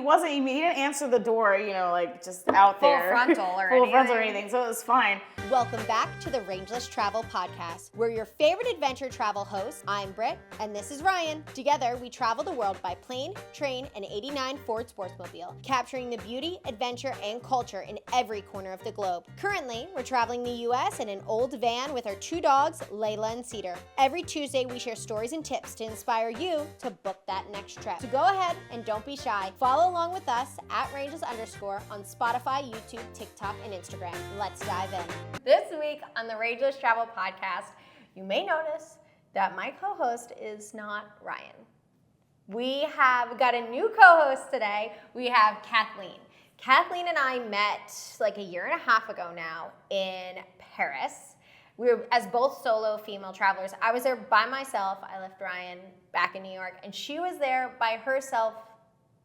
he didn't answer the door, like just out there. Full frontal or anything, so it was fine. Welcome back to the Rangeless Travel Podcast. We're your favorite adventure travel hosts. I'm Britt, and this is Ryan. Together, we travel the world by plane, train, and 89 Ford Sportsmobile, capturing the beauty, adventure, and culture in every corner of the globe. Currently, we're traveling the U.S. in an old van with our 2 dogs, Layla and Cedar. Every Tuesday, we share stories and tips to inspire you to book that next trip. So go ahead and don't be shy. Follow along with us at Rangeless_ on Spotify, YouTube, TikTok, and Instagram. Let's dive in. This week on the Rangeless Travel Podcast, you may notice that my co-host is not Ryan. We have got a new co-host today. We have Cathleen. Kathleen and I met like a year and a half ago now in Paris. We were as both solo female travelers. I was there by myself. I left Ryan back in New York, and she was there by herself.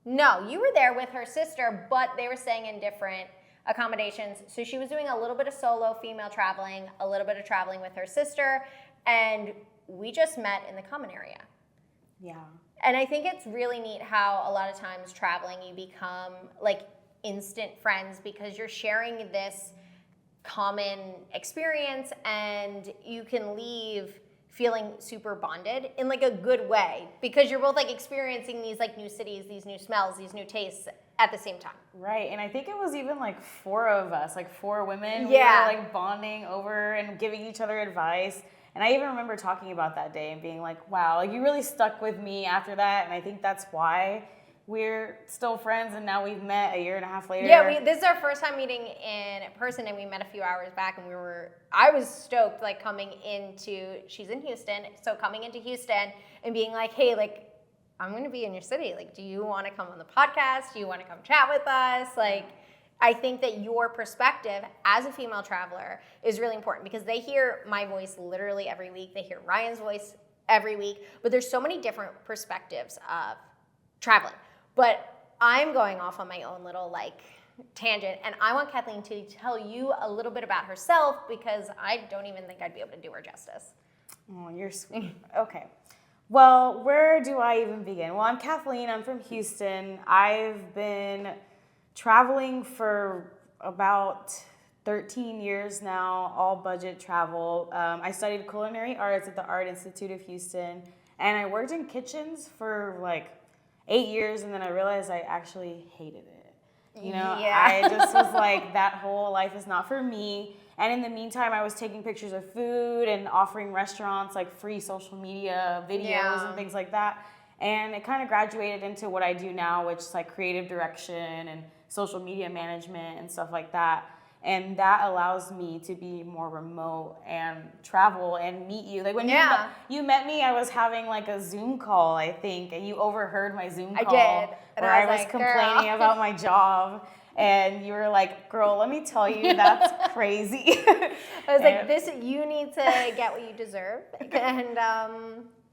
No, you were there with her sister, but they were staying in different accommodations. So she was doing a little bit of solo female traveling, a little bit of traveling with her sister, and we just met in the common area. Yeah. And I think it's really neat how a lot of times traveling you become like instant friends because you're sharing this common experience and you can leave feeling super bonded in like a good way because you're both like experiencing these like new cities, these new smells, these new tastes at the same time. Right, and I think it was even like 4 of us, like 4 women. Yeah. We were like bonding over and giving each other advice. And I even remember talking about that day and being like, wow, like you really stuck with me after that. And I think that's why we're still friends, and now we've met a year and a half later. Yeah, this is our first time meeting in person, and we met a few hours back, and I was stoked, like, she's in Houston, so coming into Houston and being like, hey, like, I'm going to be in your city. Like, do you want to come on the podcast? Do you want to come chat with us? Like, I think that your perspective as a female traveler is really important because they hear my voice literally every week. They hear Ryan's voice every week, but there's so many different perspectives of traveling. But I'm going off on my own little like tangent, and I want Kathleen to tell you a little bit about herself because I don't even think I'd be able to do her justice. Oh, you're sweet. Okay. Well, where do I even begin? Well, I'm Cathleen. I'm from Houston. I've been traveling for about 13 years now, all budget travel. I studied culinary arts at the Art Institute of Houston, and I worked in kitchens for like 8 years, and then I realized I actually hated it. Yeah. I just was like, that whole life is not for me. And in the meantime, I was taking pictures of food and offering restaurants like free social media videos and things like that. And it kind of graduated into what I do now, which is like creative direction and social media management and stuff like that. And that allows me to be more remote and travel and meet you. Like when you met me, I was having like a Zoom call, I think, and you overheard my Zoom call. I did. And where I was like, complaining about my job. And you were like, girl, let me tell you, that's crazy. I was like, you need to get what you deserve. And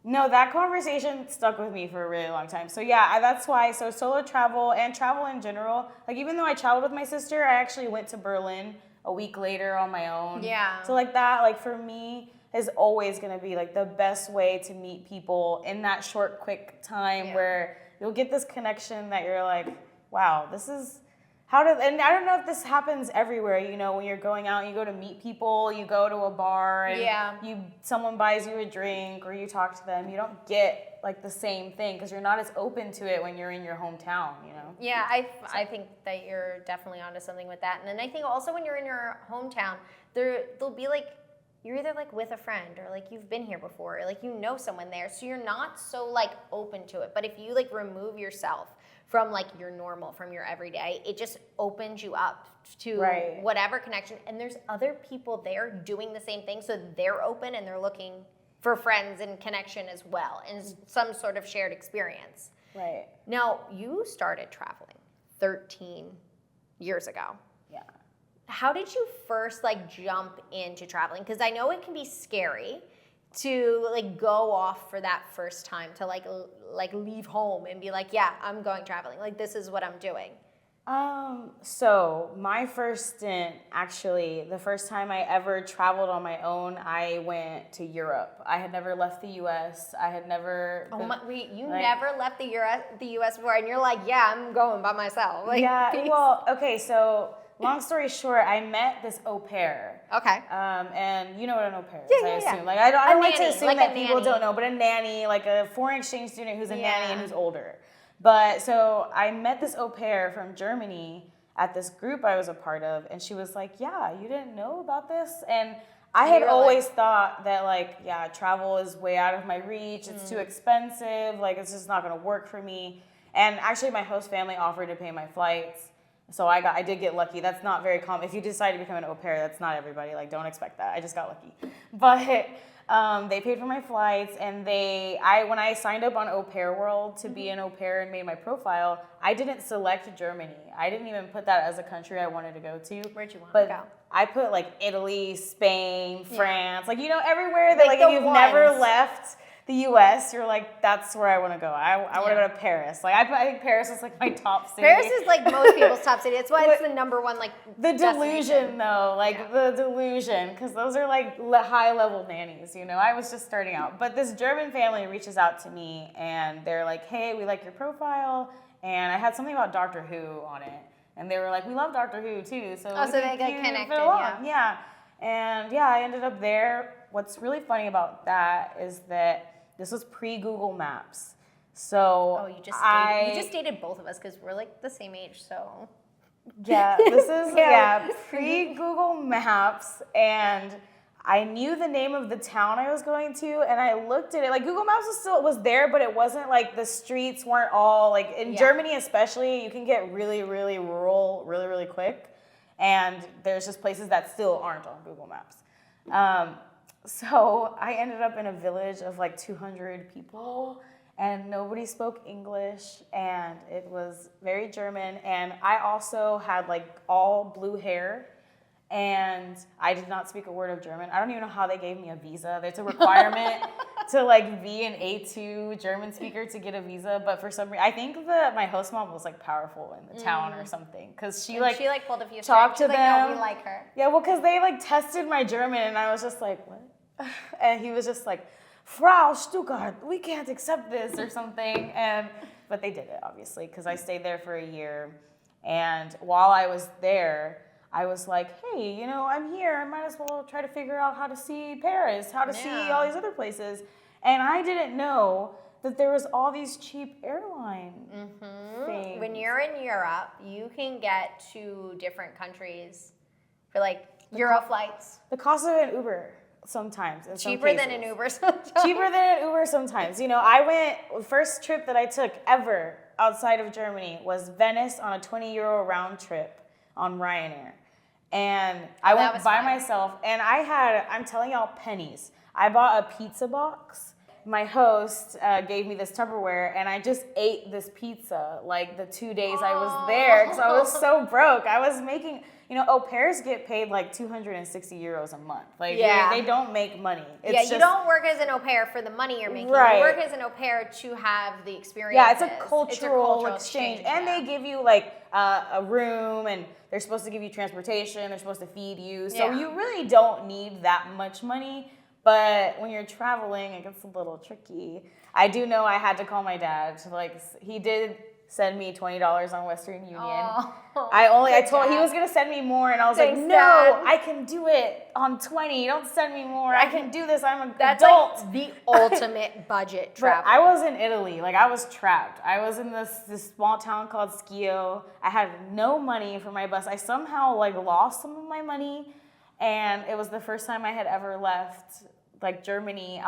no, that conversation stuck with me for a really long time. So yeah, that's why. So solo travel and travel in general, like even though I traveled with my sister, I actually went to Berlin a week later on my own. Yeah. So like that, like for me, is always gonna be like the best way to meet people in that short, quick time where you'll get this connection that you're like, wow, this is and I don't know if this happens everywhere, when you're going out, you go to meet people, you go to a bar and someone buys you a drink or you talk to them, you don't get like the same thing because you're not as open to it when you're in your hometown, Yeah, I think that you're definitely onto something with that. And then I think also when you're in your hometown, there'll be like, you're either like with a friend or like you've been here before or like someone there, so you're not so like open to it. But if you like remove yourself from like your normal, from your everyday, it just opens you up to whatever connection. And there's other people there doing the same thing, so they're open and they're looking for friends and connection as well, and some sort of shared experience. Right. Now, you started traveling 13 years ago. Yeah. How did you first like jump into traveling? Because I know it can be scary to like go off for that first time, to like leave home and be like, yeah, I'm going traveling. Like, this is what I'm doing. So my first stint, actually, the first time I ever traveled on my own, I went to Europe. I had never left the U.S. I had never. Never left the U.S. before, and you're like, yeah, I'm going by myself. Like, yeah. peace. Well, okay. So long story short, I met this au pair. Okay. And you know what an au pair is, Yeah, I assume. yeah. Like I don't like to nanny, assume like that a people nanny. don't know, but a nanny, like a foreign exchange student who's a nanny and Yeah. who's older. But so I met this au pair from Germany at this group I was a part of, and she was like, yeah, you didn't know about this? And I had always thought that, like, yeah, travel is way out of my reach. It's too expensive. Like, it's just not going to work for me. And actually, my host family offered to pay my flights. So I did get lucky. That's not very common. If you decide to become an au pair, that's not everybody. Like, don't expect that. I just got lucky. But they paid for my flights, and when I signed up on Au Pair World to be an au pair and made my profile, I didn't select Germany. I didn't even put that as a country I wanted to go to. Where'd you want to go? I put like Italy, Spain, France, like, you know, everywhere that like the if you've never left the U.S., you're like, that's where I want to go. I want to go to Paris. Like I think Paris is like my top city. Paris is like most people's top city. It's why it's the number one like the delusion though, like the delusion, because those are like high level nannies. You know, I was just starting out, but this German family reaches out to me and they're like, hey, we like your profile, and I had something about Doctor Who on it, and they were like, we love Doctor Who too, so so they got connected, yeah. And yeah, I ended up there. What's really funny about that is that this was pre-Google Maps. So you just dated both of us because we're like the same age, so. Yeah, this is pre-Google Maps, and I knew the name of the town I was going to, and I looked at it. Like, Google Maps was there, but it wasn't like the streets weren't all like in Germany especially. You can get really, really rural really, really quick, and there's just places that still aren't on Google Maps. So I ended up in a village of like 200 people, and nobody spoke English, and it was very German. And I also had like all blue hair, and I did not speak a word of German. I don't even know how they gave me a visa. There's a requirement to like be an A2 German speaker to get a visa, but for some reason, I think that my host mom was like powerful in the town or something, because she like pulled a few talked to them. them. No, we like her. Yeah, well, because they like tested my German, and I was just like, what? And he was just like, Frau Stuttgart, we can't accept this or something. But they did it, obviously, because I stayed there for a year. And while I was there, I was like, hey, you know, I'm here. I might as well try to figure out how to see Paris, how to see all these other places. And I didn't know that there was all these cheap airline things. When you're in Europe, you can get to different countries for like Euro flights. The cost of an Uber. Sometimes. Cheaper than an Uber sometimes. Cheaper than an Uber sometimes. You know, the first trip that I took ever outside of Germany was Venice on a 20-euro round trip on Ryanair. And I went by myself, and I'm telling y'all, pennies. I bought a pizza box. My host gave me this Tupperware, and I just ate this pizza like the 2 days I was there, because I was so broke. I was making... You know, au pairs get paid like 260 euros a month. Like, they don't make money. It's you don't work as an au pair for the money you're making. Right. You work as an au pair to have the experience. Yeah, it's a cultural exchange. And they give you like a room, and they're supposed to give you transportation. They're supposed to feed you. So you really don't need that much money. But when you're traveling, it gets a little tricky. I do know I had to call my dad to he did send me $20 on Western Union. I told he was gonna send me more, and I was like, no, Dad. I can do it on 20. Don't send me more. I can do this. I'm an That's adult. like the ultimate budget travel. But I was in Italy. Like, I was trapped. I was in this small town called Schio. I had no money for my bus. I somehow like lost some of my money, and it was the first time I had ever left like Germany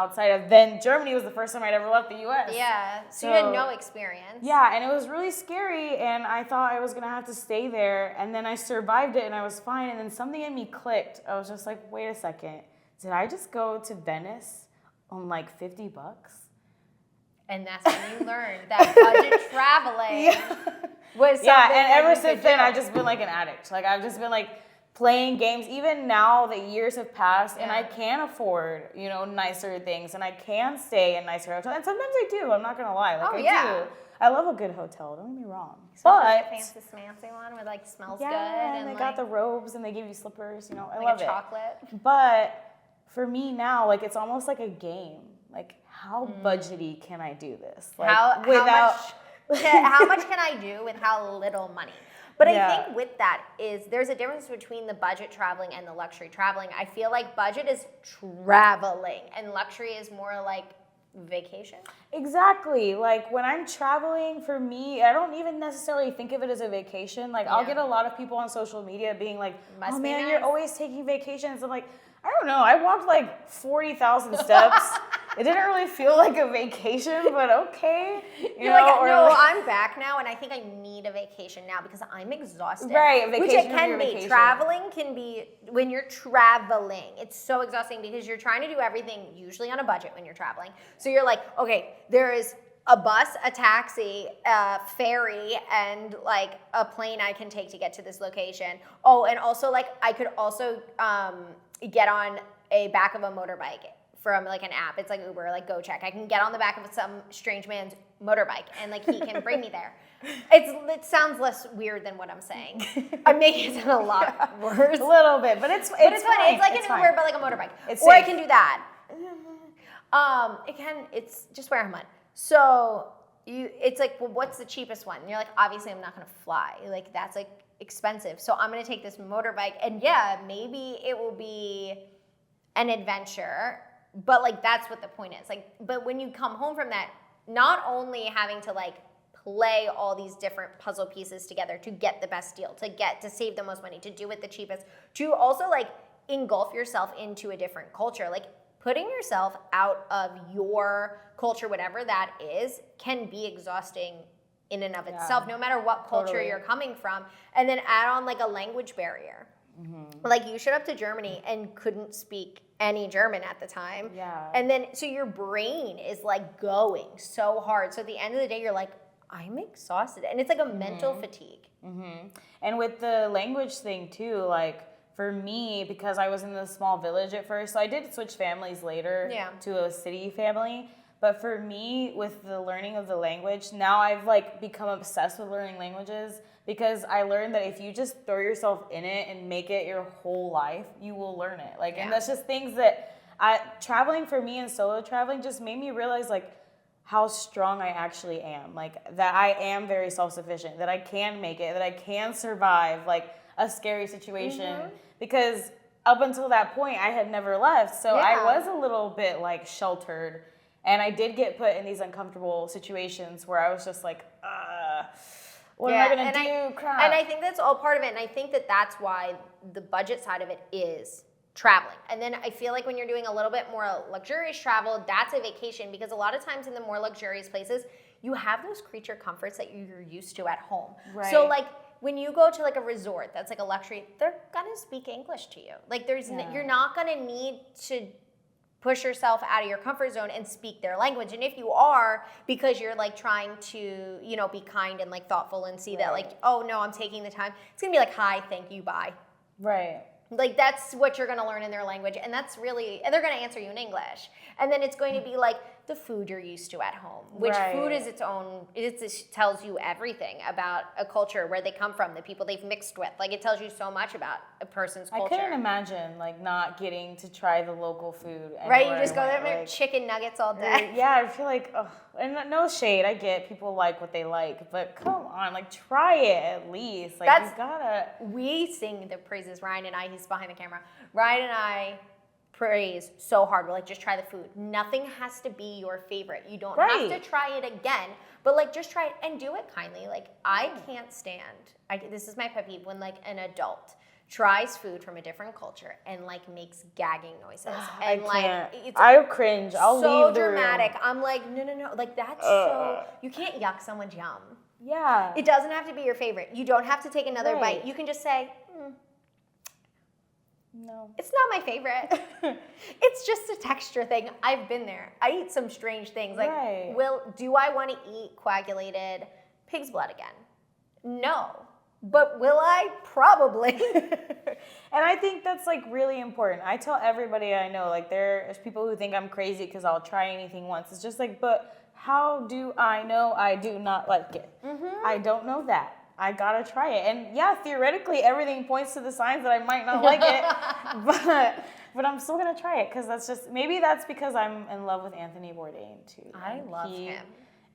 Germany was the first time I'd ever left the U.S. Yeah, so you had no experience. Yeah, and it was really scary, and I thought I was going to have to stay there, and then I survived it, and I was fine, and then something in me clicked. I was just like, wait a second, did I just go to Venice on like $50? And that's when you learned that budget traveling was something. Yeah, and ever since then, I've just been like an addict. Like, I've just been like, playing games, even now that years have passed, and I can afford, you know, nicer things, and I can stay in nicer hotels, and sometimes I do. I'm not gonna lie, like I do. I love a good hotel, don't get me wrong. Especially But a fancy smancy one with like smells yeah, good. and they got the robes and they give you slippers, you know, I like love a it. chocolate. But for me now, like, it's almost like a game. Like, how budgety can I do this? Like, how much can I do with how little money? But I think with that is there's a difference between the budget traveling and the luxury traveling. I feel like budget is traveling and luxury is more like vacation. Exactly. Like, when I'm traveling, for me, I don't even necessarily think of it as a vacation. Like, I'll get a lot of people on social media being like, oh man, you're always taking vacations. I'm like, I don't know. I walked like 40,000 steps. It didn't really feel like a vacation, but okay. You're like, no, I'm back now, and I think I need a vacation now because I'm exhausted. Right, vacation. Which it can be. Vacation. Traveling can be, when you're traveling, it's so exhausting because you're trying to do everything usually on a budget when you're traveling. So you're like, okay, there is a bus, a taxi, a ferry, and like a plane I can take to get to this location. Oh, and also like I could also get on a back of a motorbike from like an app. It's like Uber, like GoCheck. I can get on the back of some strange man's motorbike and like he can bring me there. It sounds less weird than what I'm saying. I'm making it sound a lot worse. A little bit, but it's fine. It's like an Uber, but like a motorbike. It's or safe. I can do that. It's just where I'm at. So it's like, well, what's the cheapest one? And you're like, obviously I'm not gonna fly. Like that's like expensive. So I'm gonna take this motorbike and yeah, maybe it will be an adventure, but like that's what the point is. Like, but when you come home from that, not only having to like play all these different puzzle pieces together to get the best deal, to save the most money, to do it the cheapest, to also like engulf yourself into a different culture. Like putting yourself out of your culture, whatever that is, can be exhausting in and of itself, no matter what culture you're coming from. And then add on like a language barrier. Mm-hmm. Like you showed up to Germany and couldn't speak any German at the time. Yeah. And then, so your brain is like going so hard. So at the end of the day, you're like, I'm exhausted. And it's like a mental fatigue. Mm-hmm. And with the language thing too, like for me, because I was in the small village at first, so I did switch families later to a city family. But for me, with the learning of the language, now I've like become obsessed with learning languages because I learned that if you just throw yourself in it and make it your whole life, you will learn it. Like, and that's just things that traveling for me and solo traveling just made me realize like how strong I actually am. Like that I am very self-sufficient, that I can make it, that I can survive like a scary situation because up until that point I had never left. So I was a little bit like sheltered. And I did get put in these uncomfortable situations where I was just like, what am I going to do? Crap. And I think that's all part of it. And I think that that's why the budget side of it is traveling. And then I feel like when you're doing a little bit more luxurious travel, that's a vacation because a lot of times in the more luxurious places, you have those creature comforts that you're used to at home. Right. So like when you go to like a resort that's like a luxury, they're going to speak English to you. Like you're not going to need to push yourself out of your comfort zone and speak their language. And if you are, because you're like trying to, you know, be kind and like thoughtful and see that like, oh no, I'm taking the time. It's gonna be like, hi, thank you, bye. Right. Like that's what you're gonna learn in their language. And that's really, and they're gonna answer you in English. And then it's going to be like the food you're used to at home, which food is its own, it tells you everything about a culture, where they come from, the people they've mixed with. Like it tells you so much about a person's culture. I couldn't imagine like not getting to try the local food. Right, you just go there and like, chicken nuggets all day. Yeah, I feel like, and no shade, I get people like what they like, but come on, like try it at least. Like you gotta. We sing the praises, Ryan and I, he's behind the camera. Ryan and I praise so hard. We're like, just try the food. Nothing has to be your favorite. You don't have to try it again, but like just try it and do it kindly. Like I can't stand, this is my pet peeve, when like an adult tries food from a different culture and like makes gagging noises. And I cringe. I'll leave the dramatic. room. I'm like, no. Like that's so, you can't yuck someone's yum. Yeah. It doesn't have to be your favorite. You don't have to take another bite. You can just say, no. It's not my favorite. It's just a texture thing. I've been there. I eat some strange things. Like, do I want to eat coagulated pig's blood again? No. But will I? Probably. And I think that's like really important. I tell everybody I know, like there's people who think I'm crazy because I'll try anything once. It's just like, but how do I know I do not like it? I don't know that. I gotta try it. And yeah, theoretically, everything points to the signs that I might not like it, but I'm still gonna try it because maybe that's because I'm in love with Anthony Bourdain too. I love him.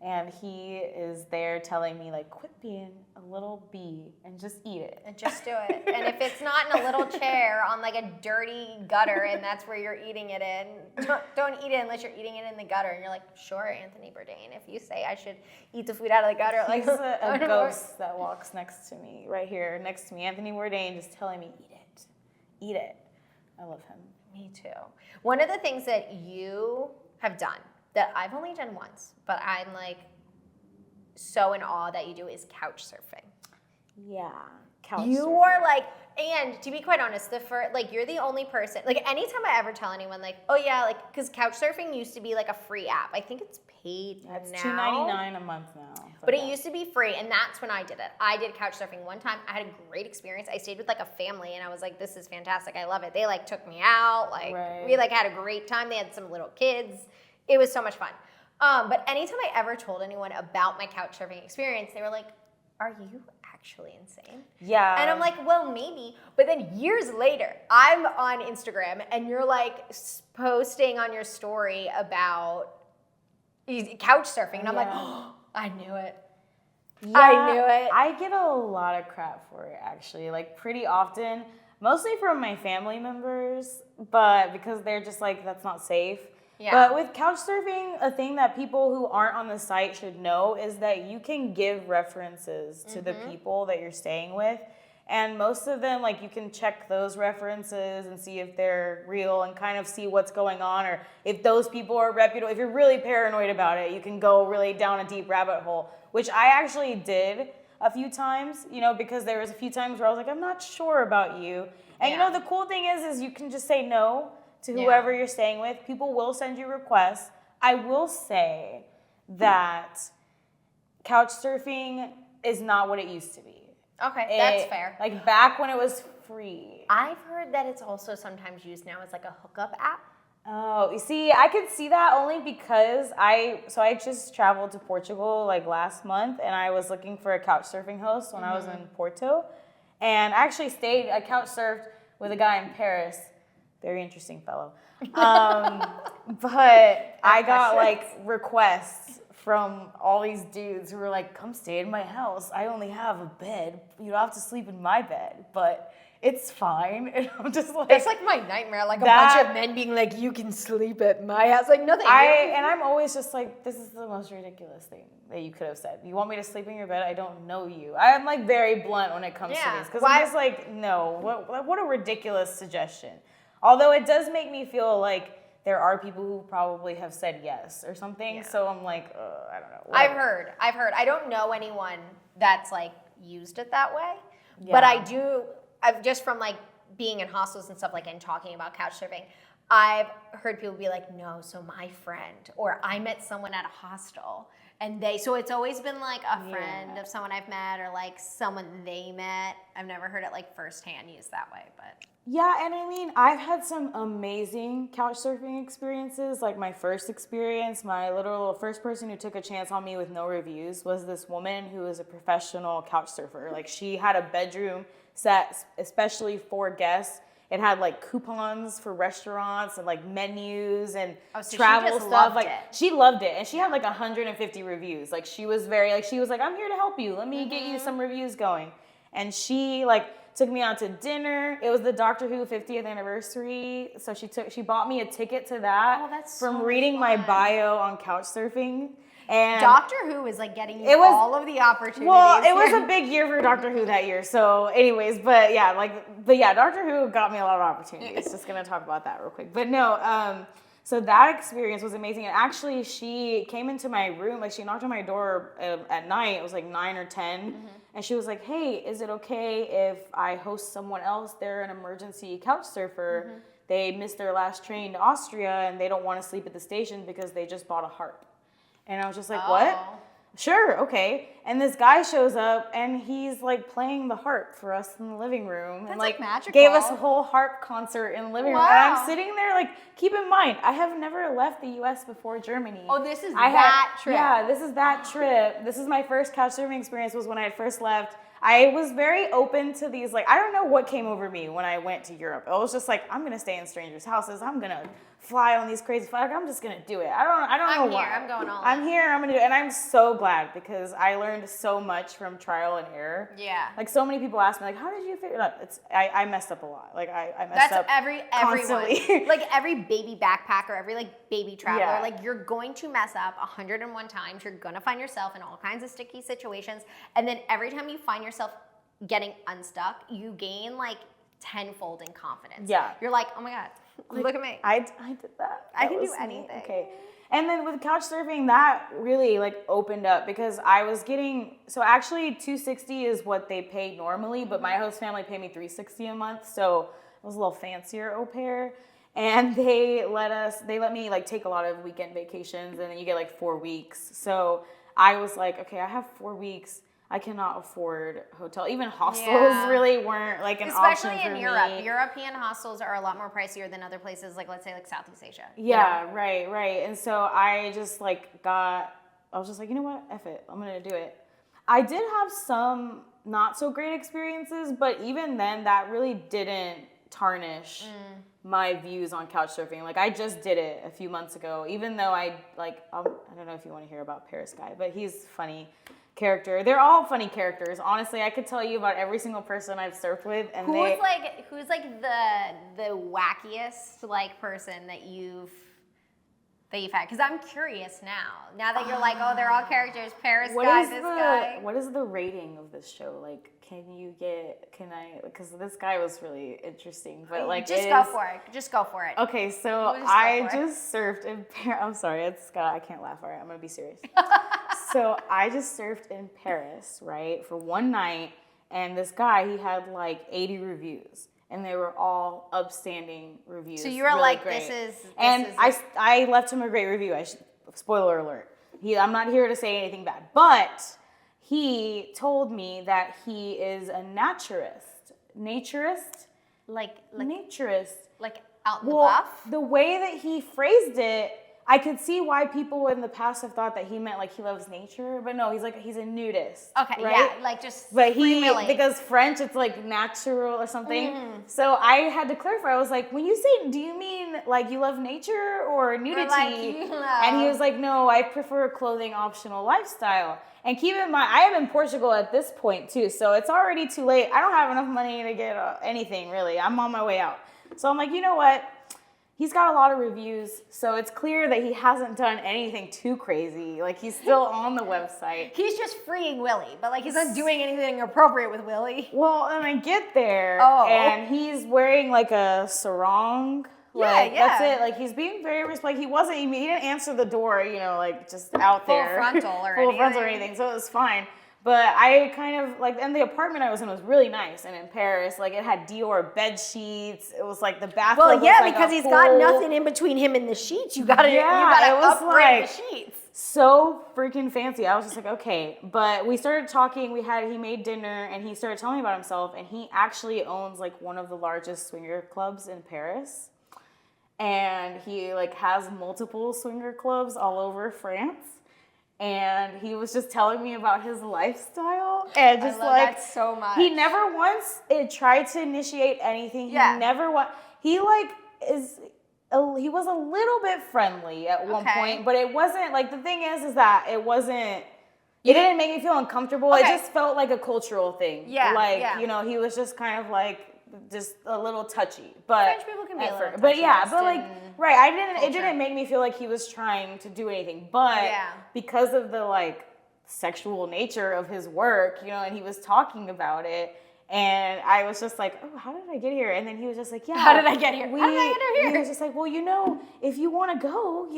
And he is there telling me, like, quit being a little bee and just eat it. And just do it. And if it's not in a little chair on like a dirty gutter and that's where you're eating it in, don't eat it unless you're eating it in the gutter. And you're like, sure, Anthony Bourdain, if you say I should eat the food out of the gutter. Like, he's a ghost that walks next to me, right here, next to me. Anthony Bourdain just telling me, eat it. Eat it. I love him. Me too. One of the things that you have done that I've only done once, but I'm like so in awe that you do is couch surfing. Yeah, couch You surfing. are like, and to be quite honest, you're the only person, like anytime I ever tell anyone like, oh yeah, like, because couch surfing used to be like a free app. I think it's paid now. It's $2.99 a month now. But it used to be free, and that's when I did it. I did couch surfing one time. I had a great experience. I stayed with like a family, and I was like, this is fantastic. I love it. They like took me out. Like we like had a great time. They had some little kids. It was so much fun. But anytime I ever told anyone about my couch surfing experience, they were like, are you actually insane? Yeah. And I'm like, well, maybe. But then years later, I'm on Instagram, and you're like posting on your story about couch surfing. And I'm like, oh, I knew it. Yeah, I knew it. I get a lot of crap for it, actually, like pretty often, mostly from my family members, but because they're just like, that's not safe. Yeah. But with couch surfing, a thing that people who aren't on the site should know is that you can give references to the people that you're staying with. And most of them, like, you can check those references and see if they're real and kind of see what's going on, or if those people are reputable. If you're really paranoid about it, you can go really down a deep rabbit hole, which I actually did a few times, because there was a few times where I was like, I'm not sure about you. And the cool thing is you can just say no to whoever you're staying with. People will send you requests. I will say that couch surfing is not what it used to be. Okay, that's fair. Like back when it was free. I've heard that it's also sometimes used now as like a hookup app. Oh, you see, I could see that only because I just traveled to Portugal like last month, and I was looking for a couch surfing host when I was in Porto. And I actually I couch surfed with a guy in Paris. Very interesting fellow. But I got like requests from all these dudes who were like, come stay in my house. I only have a bed. You don't have to sleep in my bed, but it's fine. And I'm just like... It's like my nightmare, like a bunch of men being like, you can sleep at my house. Like, no, and I'm always just like, this is the most ridiculous thing that you could have said. You want me to sleep in your bed? I don't know you. I'm like very blunt when it comes to this. Because I'm just like, no, what a ridiculous suggestion. Although it does make me feel like there are people who probably have said yes or something. Yeah. So I'm like, I don't know. Whatever. I've heard. I don't know anyone that's like used it that way. Yeah. But I've just from like being in hostels and stuff like and talking about couch surfing, I've heard people be like, no, so my friend, or I met someone at a hostel and so it's always been like a friend of someone I've met or like someone they met. I've never heard it like firsthand used that way, but. Yeah, and I mean, I've had some amazing couch surfing experiences. Like my first experience, my literal first person who took a chance on me with no reviews was this woman who is a professional couch surfer. Like she had a bedroom set especially for guests. It had like coupons for restaurants and like menus and travel stuff. Like she loved it, and she had like 150 reviews. Like she was like, I'm here to help you. Let me get you some reviews going. And she took me out to dinner. It was the Doctor Who 50th anniversary, so she bought me a ticket to that from reading my bio on couchsurfing. And Doctor Who is like getting you all of the opportunities. Well, it was a big year for Doctor Who that year. So, anyways, but yeah, Doctor Who got me a lot of opportunities. Just gonna talk about that real quick. But no, so that experience was amazing. And actually, she came into my room, like she knocked on my door at night. It was like 9 or 10. And she was like, hey, is it okay if I host someone else? They're an emergency couch surfer. They missed their last train to Austria and they don't want to sleep at the station because they just bought a harp. And I was just like, what? sure, okay. And this guy shows up and he's like playing the harp for us in the living room. That's and like magical. Gave us a whole harp concert in the living room. And Wow. I'm sitting there like, keep in mind, I have never left the US before Germany. Oh, this is trip. Yeah, this is that trip. This is my first couchsurfing experience was when I had first left. I was very open to these, like, I don't know what came over me when I went to Europe. It was just like, I'm going to stay in strangers' houses. I'm going to fly on these crazy flights. I'm just going to do it. I don't know why. I'm going all in. I'm here. I'm going to do it. And I'm so glad because I learned so much from trial and error. Yeah. Like, so many people ask me, like, how did you figure it out? I messed up a lot. Like, I messed up everyone. constantly. Like, every baby backpacker, every, like, baby traveler, Yeah. like, you're going to mess up 101 times. You're going to find yourself in all kinds of sticky situations. And then every time you find yourself getting unstuck, you gain, like, tenfold in confidence. Yeah. You're like, oh, my God, look at me. I did that. I can That do was me. anything. Okay. And then with couchsurfing, that really like opened up because I was getting, so actually $260 is what they pay normally, but my host family paid me $360 a month. So it was a little fancier au pair. And they let me like take a lot of weekend vacations and then you get like 4 weeks. So I was like, okay, I have 4 weeks. I cannot afford hotel. Even hostels really weren't like an option for me. Especially in Europe. European hostels are a lot more pricier than other places, like let's say like Southeast Asia. Yeah, right. And so I just I was just like, you know what? F it. I'm going to do it. I did have some not so great experiences, but even then that really didn't tarnish my views on couchsurfing. Like I just did it a few months ago, even though I don't know if you want to hear about Paris guy, but he's funny character. They're all funny characters. Honestly, I could tell you about every single person I've surfed with, and who's like the wackiest like person that you've had? Because I'm curious now. Now that you're like, oh, they're all characters. Paris guy, this guy. What is the rating of this show? Like, because this guy was really interesting, but like, Just go for it. Okay, so I just surfed in Paris. I'm sorry, I can't laugh. All right, I'm gonna be serious. So I just surfed in Paris, right, for one night, and this guy, he had like 80 reviews, and they were all upstanding reviews. So you were really like, great. I left him a great review. Spoiler alert. I'm not here to say anything bad, but he told me that he is a naturist. Like Naturist. Like out in the buff? The way that he phrased it, I could see why people in the past have thought that he meant like he loves nature, but no, he's a nudist. Okay, right? yeah, like just but freewheeling. Because French, it's like natural or something. So I had to clarify. I was like, when you say, do you mean like you love nature or nudity? And he was like, no, I prefer a clothing optional lifestyle. And keep in mind, I am in Portugal at this point too, so it's already too late. I don't have enough money to get anything really. I'm on my way out. So I'm like, you know what? He's got a lot of reviews, so it's clear that he hasn't done anything too crazy. Like, he's still on the website. He's just freeing Willie, but like he's not doing anything appropriate with Willie. Well, and I get there, and he's wearing like a sarong. Like, yeah. That's it. Like, he's being very like he didn't answer the door, like just out there. Full frontal or anything, so it was fine. But I kind of and the apartment I was in was really nice, and in Paris, like it had Dior bed sheets. It was like the bathroom. Well, yeah, was, because he's got nothing in between him and the sheets. You gotta upgrade the sheets. So freaking fancy. I was just like, okay. But we started talking. He made dinner, and he started telling me about himself. And he actually owns like one of the largest swinger clubs in Paris, and he like has multiple swinger clubs all over France. And he was just telling me about his lifestyle, and just I love that so much. He never once tried to initiate anything. Yeah. He never he was a little bit friendly at one point, but it wasn't like, the thing is that it wasn't. It didn't make me feel uncomfortable. It just felt like a cultural thing. Yeah. He was just kind of like just a little touchy. But French people can be a little touchy. But yeah, but like. Right, it didn't make me feel like he was trying to do anything, but because of the like sexual nature of his work, and he was talking about it, and I was just like, oh, how did I get here? And then he was just like, yeah, how did I get here? He was just like, well, if you want to go,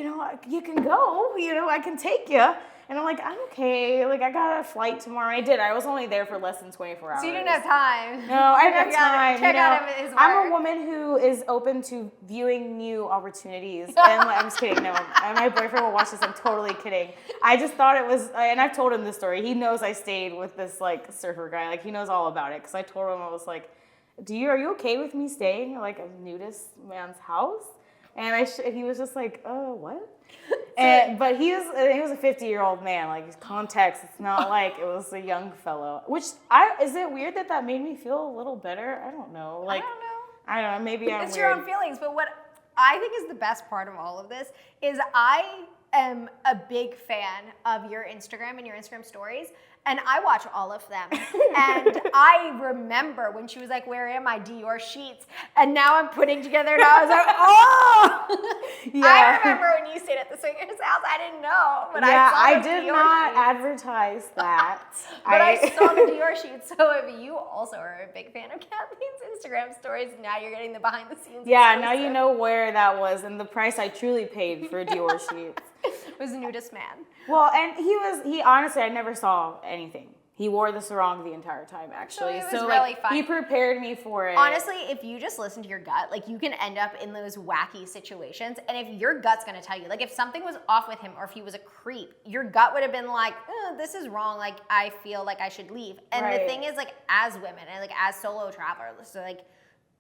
you can go, I can take you. And I'm like, I'm okay. Like, I got a flight tomorrow. I did. I was only there for less than 24 hours. So you didn't have time. No, I didn't have time. Check out his work. I'm a woman who is open to viewing new opportunities. And I'm just kidding. No, my boyfriend will watch this. I'm totally kidding. I just thought it was, and I've told him this story. He knows I stayed with this like surfer guy. Like, he knows all about it. Because I told him, I was like, are you okay with me staying at like a nudist man's house? And he was just like, what? But he was a 50-year-old man. Like, his context, it's not like it was a young fellow. Which is it weird that made me feel a little better? I don't know. Like, I don't know. Maybe I'm It's weird. your own feelings. But what I think is the best part of all of this is I am a big fan of your Instagram and your Instagram stories. And I watch all of them. And I remember when she was like, where am I? Dior sheets. And now I'm putting together, and I was like, oh! Yeah. I remember when you stayed at the swingers house. I didn't know. But I saw the did Dior not sheets. advertise that. But I saw the Dior sheets. So if you also are a big fan of Kathleen's Instagram stories, now you're getting the behind the scenes. Yeah, now you know where that was and the price I truly paid for Dior sheets. Was Nudest man. Well, and he honestly, I never saw anything. He wore the sarong the entire time, actually. So it was like, really fun. He prepared me for it. Honestly, if you just listen to your gut, like, you can end up in those wacky situations. And if your gut's gonna tell you, like, if something was off with him or if he was a creep, your gut would have been like, this is wrong. Like, I feel like I should leave. And the thing is, like, as women and like as solo travelers, so like,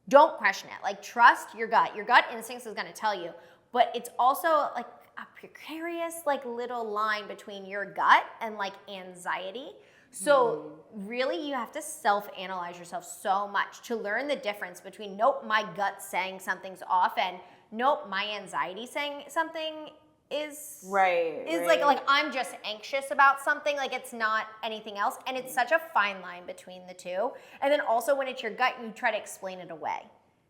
don't question it. Like, trust your gut. Your gut instincts is gonna tell you. But it's also like a precarious, like, little line between your gut and like anxiety. So really, you have to self-analyze yourself so much to learn the difference between, nope, my gut's saying something's off, and nope, my anxiety saying something is like I'm just anxious about something, like it's not anything else. And it's such a fine line between the two. And then also when it's your gut, you try to explain it away.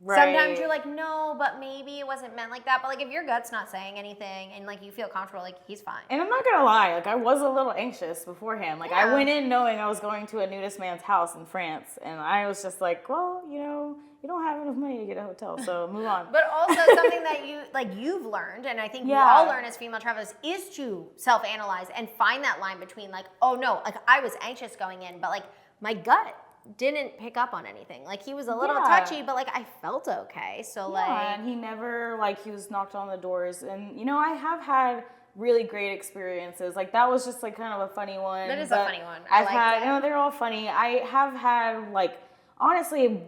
Sometimes you're like, no, but maybe it wasn't meant like that. But like, if your gut's not saying anything and like you feel comfortable, like, he's fine. And I'm not gonna lie, like, I was a little anxious beforehand. Like, I went in knowing I was going to a nudist man's house in France, and I was just like, well, you don't have enough money to get a hotel, so move on. But also something that you've learned, and I think we all learn as female travelers, is to self-analyze and find that line between like, oh no, like I was anxious going in, but like my gut didn't pick up on anything. Like, he was a little touchy, but like I felt okay. So and he never, like, he was knocked on the doors, and I have had really great experiences. Like, that was just like kind of a funny one. That is a funny one. I've had, they're all funny. I have had, like, honestly,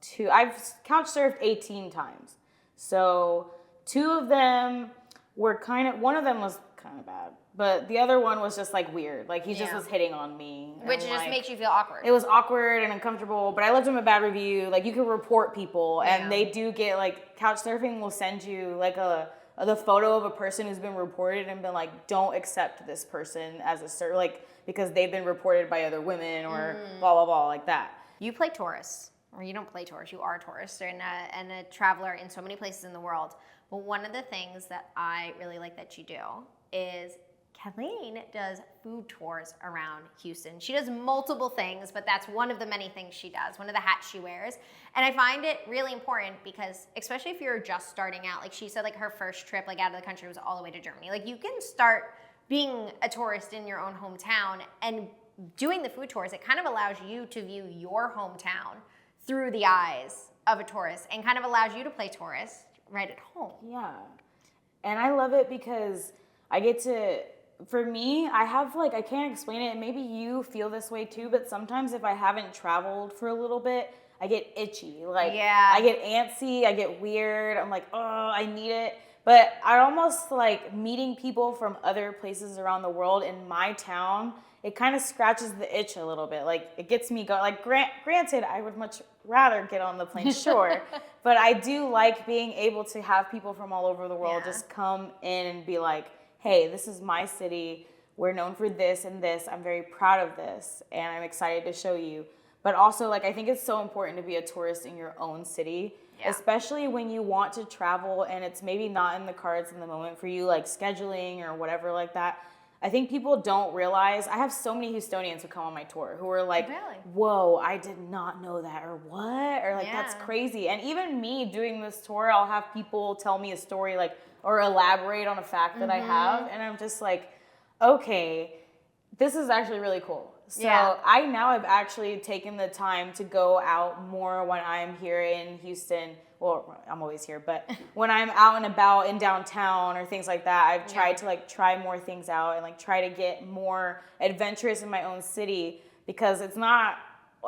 two. I've couch surfed 18 times. So 2 of them were one of them was kind of bad. But the other one was just like weird. Like, he just was hitting on me. Which just makes you feel awkward. It was awkward and uncomfortable, but I left him a bad review. Like, you can report people, and they do get, like, Couchsurfing will send you like the photo of a person who's been reported and been like, don't accept this person as a like, because they've been reported by other women or blah blah blah, like that. You play tourists, or you don't play tourists. You are a tourist and a traveler in so many places in the world. But one of the things that I really like that you do is Cathleen does food tours around Houston. She does multiple things, but that's one of the many things she does, one of the hats she wears. And I find it really important because, especially if you're just starting out, like she said, like her first trip like out of the country was all the way to Germany. Like, you can start being a tourist in your own hometown, and doing the food tours, it kind of allows you to view your hometown through the eyes of a tourist and kind of allows you to play tourist right at home. Yeah. And I love it because I get to, for me, I have, like, I can't explain it, and maybe you feel this way too, but sometimes if I haven't traveled for a little bit, I get itchy. Like, I get antsy, I get weird, I'm like, oh, I need it. But I almost like meeting people from other places around the world in my town, it kind of scratches the itch a little bit. Like, it gets me going. Like, granted, I would much rather get on the plane, sure. But I do like being able to have people from all over the world just come in and be like, hey, this is my city. We're known for this and this. I'm very proud of this, and I'm excited to show you. But also, like, I think it's so important to be a tourist in your own city, especially when you want to travel and it's maybe not in the cards in the moment for you, like scheduling or whatever like that. I think people don't realize, I have so many Houstonians who come on my tour who are like, whoa, I did not know that, or what? Or like, that's crazy. And even me doing this tour, I'll have people tell me a story like, or elaborate on a fact that I have. And I'm just like, okay, this is actually really cool. So I now have actually taken the time to go out more when I'm here in Houston. Well, I'm always here, but when I'm out and about in downtown or things like that, I've tried to like try more things out and like try to get more adventurous in my own city, because it's not,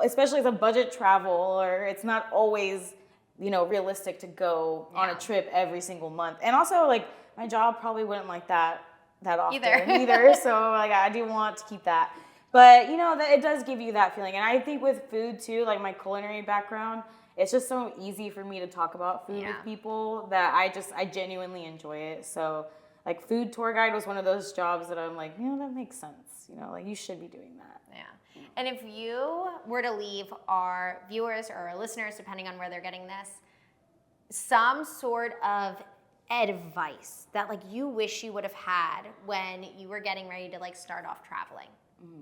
especially as a budget travel, or it's not always, you know, realistic to go on a trip every single month. And also like my job probably wouldn't like that often either. So like I do want to keep that. But, you know, it does give you that feeling. And I think with food, too, like my culinary background, it's just so easy for me to talk about food with people that I genuinely enjoy it. So, like, food tour guide was one of those jobs that I'm like, you know, that makes sense. You know, like, you should be doing that. Yeah. And if you were to leave our viewers or our listeners, depending on where they're getting this, some sort of advice that, like, you wish you would have had when you were getting ready to, like, start off traveling,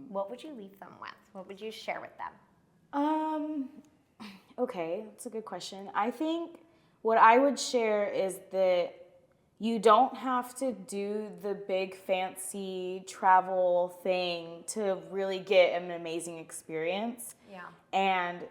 what would you leave them with? What would you share with them? Okay, that's a good question. I think what I would share is that you don't have to do the big fancy travel thing to really get an amazing experience. Yeah. And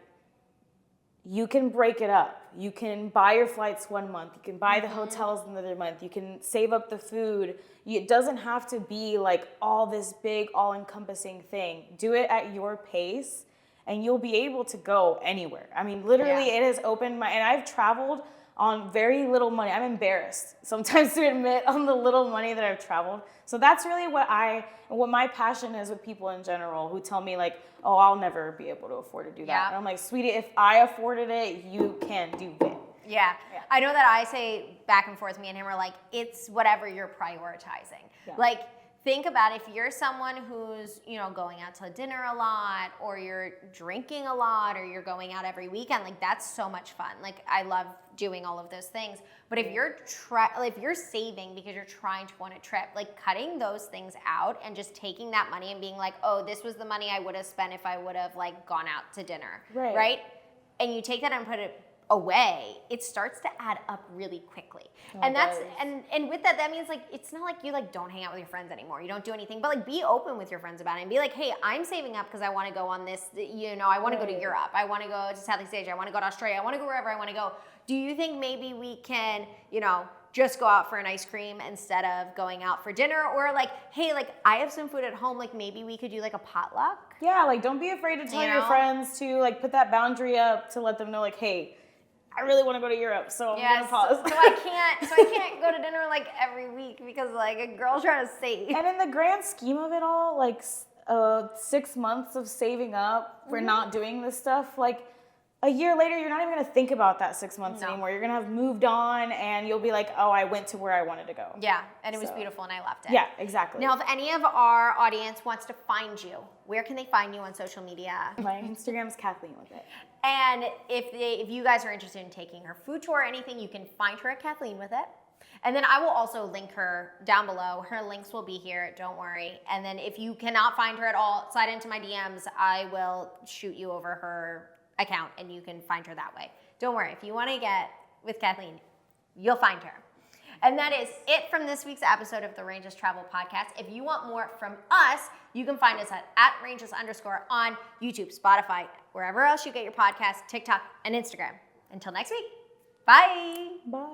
you can break it up. You can buy your flights one month. You can buy the hotels another month. You can save up the food. It doesn't have to be like all this big, all-encompassing thing. Do it at your pace, and you'll be able to go anywhere. I mean, literally, it has opened my, and I've traveled on very little money. I'm embarrassed sometimes to admit on the little money that I've traveled. So that's really what my passion is with people in general who tell me like, oh, I'll never be able to afford to do that. And I'm like, sweetie, if I afforded it, you can do it. Yeah. I know that I say back and forth, me and him are like, it's whatever you're prioritizing. Like, think about if you're someone who's, you know, going out to dinner a lot, or you're drinking a lot, or you're going out every weekend, like that's so much fun. Like I love doing all of those things. But if you're if you're saving because you're trying to go on a trip, like cutting those things out and just taking that money and being like, oh, this was the money I would have spent if I would have like gone out to dinner, right? And you take that and put it away, it starts to add up really quickly. And that's and with that means like it's not like you like don't hang out with your friends anymore. You don't do anything, but like be open with your friends about it and be like, hey, I'm saving up because I want to go on this, you know, I want to go to Europe, I want to go to Southeast Asia, I want to go to Australia, I want to go wherever I want to go. Do you think maybe we can, you know, just go out for an ice cream instead of going out for dinner? Or like, hey, like I have some food at home, like maybe we could do like a potluck? Yeah, like don't be afraid to tell your friends to like put that boundary up to let them know like, hey, I really want to go to Europe, so I'm gonna pause. So I can't go to dinner like every week because like a girl's trying to save. And in the grand scheme of it all, like 6 months of saving up for not doing this stuff, like a year later, you're not even gonna think about that 6 months anymore. You're gonna have moved on, and you'll be like, oh, I went to where I wanted to go. Yeah, and it was beautiful, and I loved it. Yeah, exactly. Now, if any of our audience wants to find you, where can they find you on social media? My Instagram is Cathleen with it. And if you guys are interested in taking her food tour or anything, you can find her at Cathleen with it. And then I will also link her down below. Her links will be here, don't worry. And then if you cannot find her at all, slide into my DMs. I will shoot you over her account and you can find her that way. Don't worry, if you want to get with Cathleen, you'll find her. And that is it from this week's episode of the Rangeless Travel Podcast. If you want more from us, you can find us at Rangeless_ on YouTube, Spotify, wherever else you get your podcasts, TikTok, and Instagram. Until next week, bye. Bye.